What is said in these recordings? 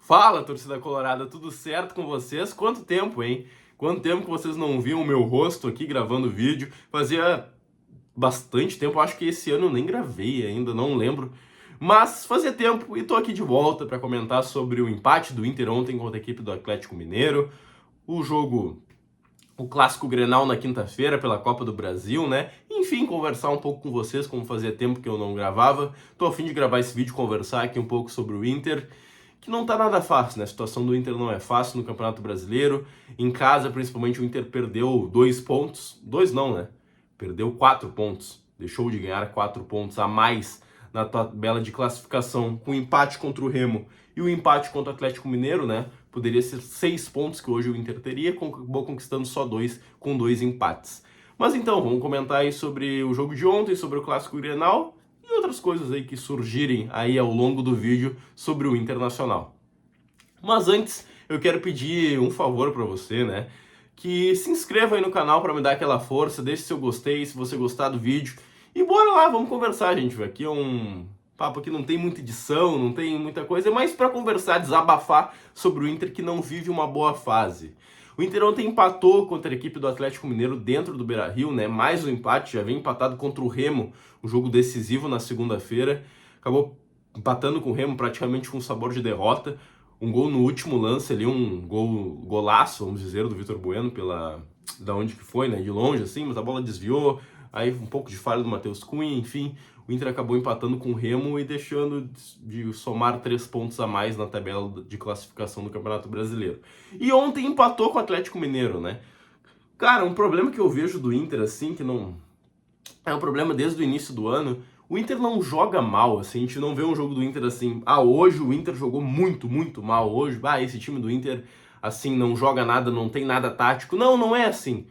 Fala, torcida colorada, tudo certo com vocês? Quanto tempo, hein? Quanto tempo que vocês não viam o meu rosto aqui gravando vídeo? Fazia bastante tempo, acho que esse ano eu nem gravei ainda, não lembro. Mas fazia tempo e tô aqui de volta para comentar sobre o empate do Inter ontem contra a equipe do Atlético Mineiro, o jogo, o clássico Grenal na quinta-feira pela Copa do Brasil, né? Enfim, conversar um pouco com vocês, como fazia tempo que eu não gravava. Tô a fim de gravar esse vídeo, conversar aqui um pouco sobre o Inter, que não tá nada fácil, né? A situação do Inter não é fácil no Campeonato Brasileiro. Em casa, principalmente, o Inter perdeu 2 pontos. Dois não, né? Perdeu 4 pontos. Deixou de ganhar 4 pontos a mais na tabela de classificação, com o empate contra o Remo e o empate contra o Atlético Mineiro, né? Poderia ser 6 pontos que hoje o Inter teria, acabou conquistando só 2, com 2 empates. Mas então, vamos comentar aí sobre o jogo de ontem, sobre o Clássico Grenal e outras coisas aí que surgirem aí ao longo do vídeo sobre o Internacional. Mas antes, eu quero pedir um favor para você, né? Que se inscreva aí no canal para me dar aquela força, deixe seu gostei se você gostar do vídeo. E bora lá, vamos conversar, gente. Aqui é um papo que não tem muita edição, não tem muita coisa, é mais para conversar, desabafar sobre o Inter que não vive uma boa fase. O Inter ontem empatou contra a equipe do Atlético Mineiro dentro do Beira-Rio, né? Mais um empate, já vem empatado contra o Remo, um jogo decisivo na segunda-feira. Acabou empatando com o Remo praticamente com sabor de derrota. Um gol no último lance ali, um golaço, vamos dizer, do Vitor Bueno, da onde que foi, né? De longe, assim, mas a bola desviou. Aí um pouco de falha do Matheus Cunha, enfim. O Inter acabou empatando com o Remo e deixando de somar 3 pontos a mais na tabela de classificação do Campeonato Brasileiro. E ontem empatou com o Atlético Mineiro, né? Cara, um problema que eu vejo do Inter, assim, que não... é um problema desde o início do ano. O Inter não joga mal, assim, a gente não vê um jogo do Inter assim, hoje o Inter jogou muito, muito mal, hoje, esse time do Inter, assim, não joga nada, não tem nada tático. Não, não é assim.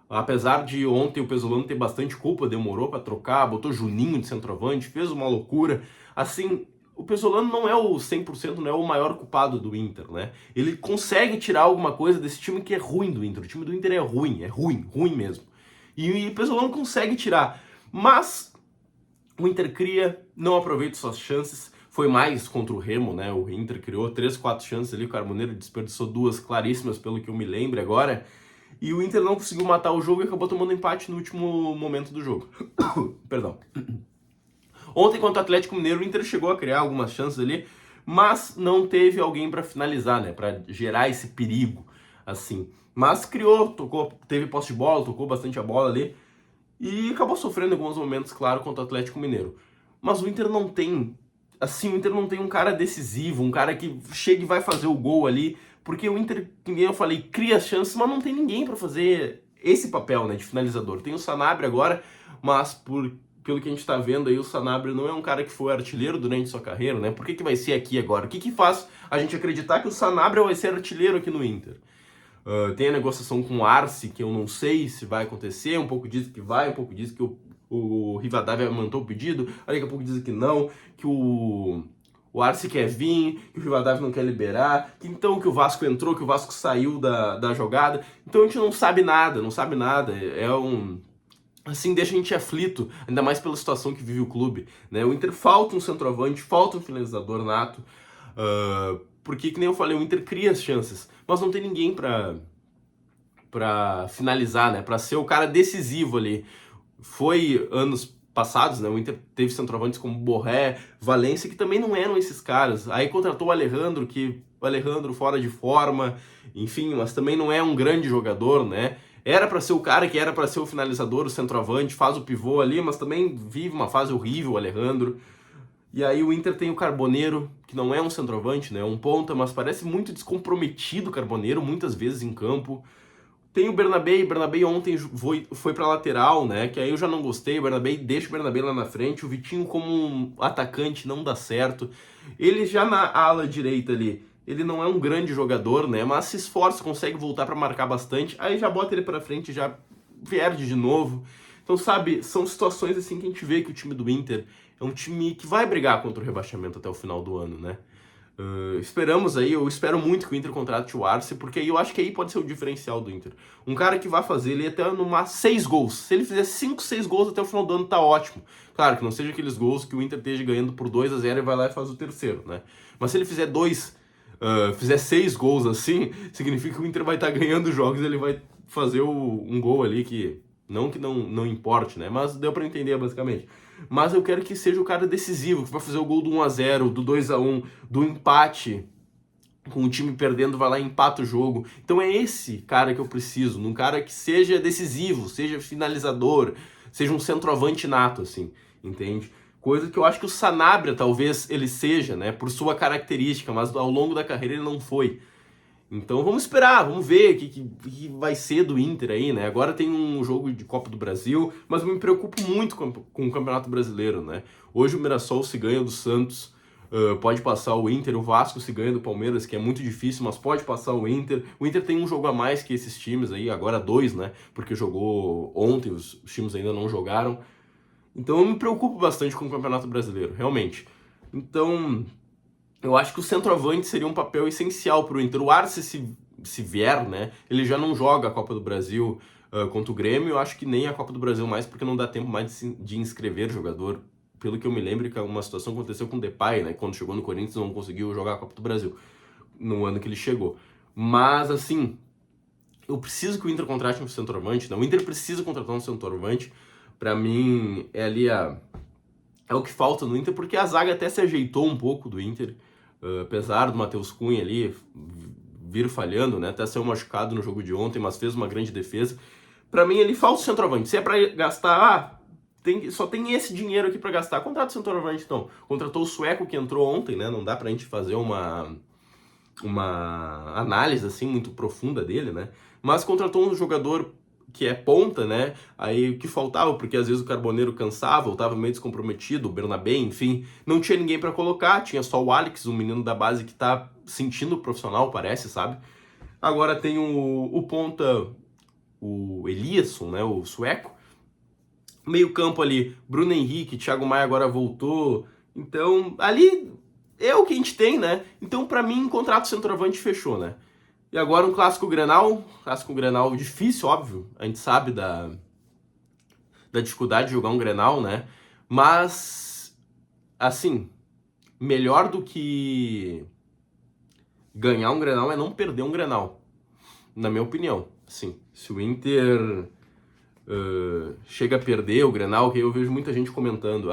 Apesar de ontem o Pesolano ter bastante culpa, demorou para trocar, botou Juninho de centroavante, fez uma loucura. Assim, o Pesolano não é o 100%, não é o maior culpado do Inter, né? Ele consegue tirar alguma coisa desse time que é ruim do Inter. O time do Inter é ruim, ruim mesmo. E o Pesolano consegue tirar. Mas o Inter cria, não aproveita suas chances. Foi mais contra o Remo, né? O Inter criou 3, 4 chances ali. O Carboneiro desperdiçou 2 claríssimas, pelo que eu me lembro agora. E o Inter não conseguiu matar o jogo e acabou tomando empate no último momento do jogo. Perdão. Ontem, contra o Atlético Mineiro, o Inter chegou a criar algumas chances ali, mas não teve alguém para finalizar, né? Para gerar esse perigo, assim. Mas criou, tocou, teve posse de bola, tocou bastante a bola ali. E acabou sofrendo em alguns momentos, claro, contra o Atlético Mineiro. Mas o Inter não tem, assim, o Inter não tem um cara decisivo, um cara que chega e vai fazer o gol ali, porque o Inter, como eu falei, cria as chances, mas não tem ninguém para fazer esse papel, né, de finalizador. Tem o Sanabria agora, mas pelo que a gente tá vendo aí, o Sanabria não é um cara que foi artilheiro durante sua carreira, né? Por que vai ser aqui agora? O que faz a gente acreditar que o Sanabria vai ser artilheiro aqui no Inter? Tem a negociação com o Arce, que eu não sei se vai acontecer, um pouco diz que vai, um pouco diz que o Rivadavia aumentou o pedido, aí daqui a pouco diz que não, que o Arce quer vir, que o Rivadavia não quer liberar, que então que o Vasco entrou, que o Vasco saiu da jogada. Então a gente não sabe nada, assim, deixa a gente aflito, ainda mais pela situação que vive o clube, né? O Inter falta um centroavante, falta um finalizador nato, porque, que nem eu falei, o Inter cria as chances, mas não tem ninguém pra finalizar, né? Pra ser o cara decisivo ali. Foi anos passados, né? O Inter teve centroavantes como Borré, Valência, que também não eram esses caras. Aí contratou o Alejandro, fora de forma, enfim, mas também não é um grande jogador, né? Era pra ser o cara que era pra ser o finalizador, o centroavante, faz o pivô ali, mas também vive uma fase horrível, o Alejandro. E aí o Inter tem o Carboneiro, que não é um centroavante, né? É um ponta, mas parece muito descomprometido o Carboneiro, muitas vezes em campo. Tem o Bernabé ontem foi pra lateral, né? Que aí eu já não gostei. O Bernabé deixa o Bernabé lá na frente. O Vitinho, como um atacante, não dá certo. Ele já na ala direita ali, ele não é um grande jogador, né? Mas se esforça, consegue voltar pra marcar bastante. Aí já bota ele pra frente, já perde de novo. Então, sabe, são situações assim que a gente vê que o time do Inter é um time que vai brigar contra o rebaixamento até o final do ano, né? Esperamos aí, eu espero muito que o Inter contrate o Arce, porque aí eu acho que aí pode ser o diferencial do Inter. Um cara que vai fazer ele até numa 6 gols. Se ele fizer 5, 6 gols até o final do ano, tá ótimo. Claro que não seja aqueles gols que o Inter esteja ganhando por 2-0 e vai lá e faz o terceiro, né? Mas se ele fizer 2, fizer 6 gols assim, significa que o Inter vai estar ganhando jogos e ele vai fazer um gol ali que não importe, né? Mas deu pra entender basicamente. Mas eu quero que seja o cara decisivo, que vai fazer o gol do 1-0, do 2-1, do empate, com o time perdendo, vai lá e empata o jogo. Então é esse cara que eu preciso, um cara que seja decisivo, seja finalizador, seja um centroavante nato, assim, entende? Coisa que eu acho que o Sanabria talvez ele seja, né, por sua característica, mas ao longo da carreira ele não foi. Então vamos esperar, vamos ver o que vai ser do Inter aí, né? Agora tem um jogo de Copa do Brasil, mas eu me preocupo muito com o Campeonato Brasileiro, né? Hoje o Mirassol se ganha do Santos, pode passar o Inter, o Vasco se ganha do Palmeiras, que é muito difícil, mas pode passar o Inter. O Inter tem um jogo a mais que esses times aí, agora 2, né? Porque jogou ontem, os times ainda não jogaram. Então eu me preocupo bastante com o Campeonato Brasileiro, realmente. Então, eu acho que o centroavante seria um papel essencial para o Inter. O Arce, se vier, né, ele já não joga a Copa do Brasil contra o Grêmio. Eu acho que nem a Copa do Brasil mais, porque não dá tempo mais de inscrever jogador. Pelo que eu me lembro, que uma situação aconteceu com o Depay, né, quando chegou no Corinthians não conseguiu jogar a Copa do Brasil no ano que ele chegou. Mas, assim, eu preciso que o Inter contrate um centroavante, né? O Inter precisa contratar um centroavante. Para mim, é o que falta no Inter, porque a zaga até se ajeitou um pouco do Inter. Apesar do Matheus Cunha ali vir falhando, né? Até saiu machucado no jogo de ontem, mas fez uma grande defesa. Pra mim, ele falta o centroavante. Se é pra gastar, só tem esse dinheiro aqui pra gastar. Contrata o centroavante, então. Contratou o sueco que entrou ontem, né? Não dá pra gente fazer uma análise, assim, muito profunda dele, né? Mas contratou um jogador que é ponta, né? Aí o que faltava, porque às vezes o Carboneiro cansava, ou tava meio descomprometido, o Bernabé, enfim, não tinha ninguém para colocar, tinha só o Alex, um menino da base que tá sentindo profissional, parece, sabe? Agora tem o ponta, o Eliasson, né? O sueco. Meio campo ali, Bruno Henrique, Thiago Maia agora voltou. Então, ali é o que a gente tem, né? Então, para mim, contrato centroavante fechou, né? E agora um clássico Grenal difícil, óbvio. A gente sabe da dificuldade de jogar um Grenal, né? Mas, assim, melhor do que ganhar um Grenal é não perder um Grenal, na minha opinião. Assim, se o Inter chega a perder o Grenal, que eu vejo muita gente comentando,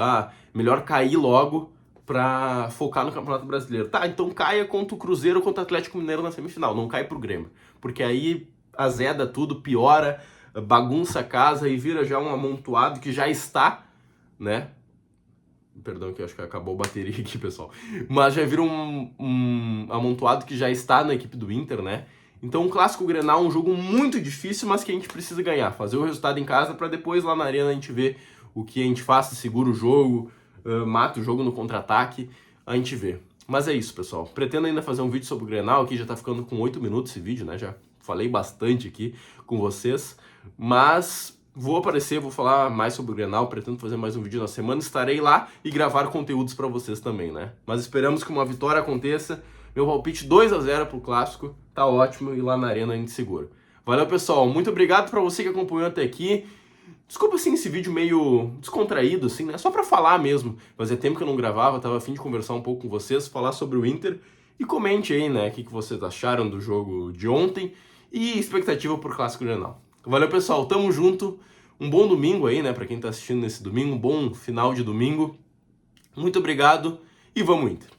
melhor cair logo pra focar no Campeonato Brasileiro. Tá, então caia contra o Cruzeiro ou contra o Atlético Mineiro na semifinal, não cai pro Grêmio. Porque aí azeda tudo, piora, bagunça a casa e vira já um amontoado que já está, né? Perdão que eu acho que acabou a bateria aqui, pessoal. Mas já vira um amontoado que já está na equipe do Inter, né? Então o Clássico Grenal é um jogo muito difícil, mas que a gente precisa ganhar. Fazer o resultado em casa para depois lá na arena a gente ver o que a gente faz, segura o jogo, mata o jogo no contra-ataque, a gente vê. Mas é isso, pessoal. Pretendo ainda fazer um vídeo sobre o Grenal, aqui já tá ficando com 8 minutos esse vídeo, né? Já falei bastante aqui com vocês, mas vou aparecer, vou falar mais sobre o Grenal, pretendo fazer mais um vídeo na semana, estarei lá e gravar conteúdos para vocês também, né? Mas esperamos que uma vitória aconteça. Meu palpite 2-0 pro Clássico, tá ótimo, e lá na arena a gente segura. Valeu, pessoal, muito obrigado para você que acompanhou até aqui. Desculpa, assim, esse vídeo meio descontraído, assim, né? Só pra falar mesmo. Fazia tempo que eu não gravava, tava a fim de conversar um pouco com vocês, falar sobre o Inter. E comente aí, né, o que vocês acharam do jogo de ontem e expectativa pro Clássico Grenal. Valeu, pessoal, tamo junto. Um bom domingo aí, né, pra quem tá assistindo nesse domingo. Um bom final de domingo. Muito obrigado e vamos, Inter!